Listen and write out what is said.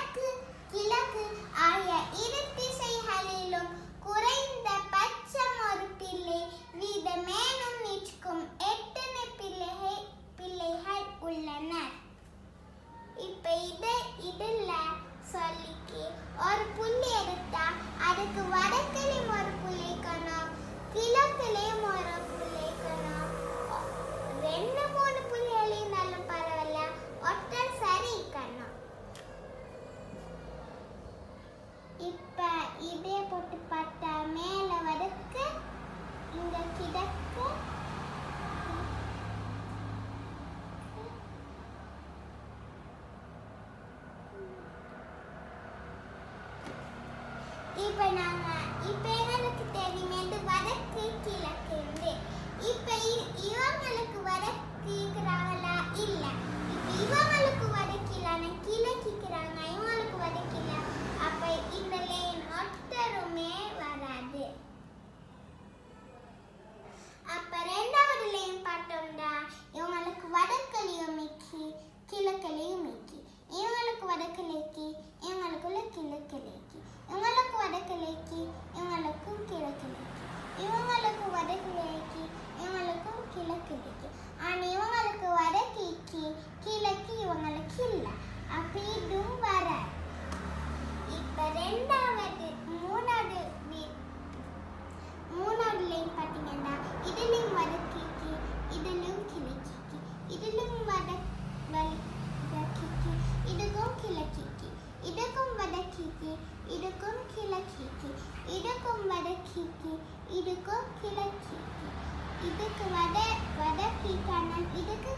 வடக்கு கிழக்கு ஆகிய இரு திசைகளிலும் குறைந்த பட்சம் ஒரு பிள்ளை வீதமேனும் நிற்கும் 8 பிள்ளைகள் உள்ளனர். இப்ப இதுல சொல்லிக்கு ஒரு புள்ளி எடுத்தா அதுக்கு வடக்குலயும் ஒரு புள்ளி இருக்கணும், கிழக்குலயும் ஒரு புள்ளி இருக்கணும். 2-3 புள்ளிகள் இருந்தாலும் பரவாயில்ல, ஒட்டல் சரி இருக்கணும். இப்ப இதே போட்டு பார்த்தா மேல வடக்கு, இங்க கிழக்கு, இப்ப எங்களுக்கு தெரியும் வடக்கு கிழக்கு. இப்ப இவங்களுக்கு வடக்கு இருக்கிறாங்களா இல்ல, இப்ப இவங்களுக்கு வடக்கிலான கிழக்கிக்கிறாங்க, இவங்களுக்கு வடக்கில. அப்ப இந்த லைன் ஒட்டருமே வராது. அப்ப ரெண்டாவது லைன் பார்த்தோம்னா இவங்களுக்கு வடக்குலயும் மிக்கி கிழக்குலயும் மிக்கி, இவங்களுக்கு வடக்குலைக்கு இவங்களுக்குள்ள கிழக்குலைக்கு, இவங்களுக்கு வடக்குலைக்கு இவங்களுக்கும் கிழக்குலைக்கு, இவங்களுக்கு வடக்குலைக்கு இவங்களுக்கும் கிழக்குலைக்கு. ஆனா இவங்களுக்கு வடக்கு கிழக்கு இவங்களுக்கு இல்ல. அப்ப இதுவும் வராது. இப்ப மூணாவது லைன் பாத்தீங்கன்னா இதுலயும் வடக்கு இதுலயும் கிழக்கு, இதுலயும் வடக்கு இதுக்கும் கிழக்கு, இதுக்கும் வடக்கு இதுக்கும் கிழக்கு, இதுக்கும் வடக்கு இதுக்கும் கிழக்கு, இதுக்கு வடக்கு இதுக்கு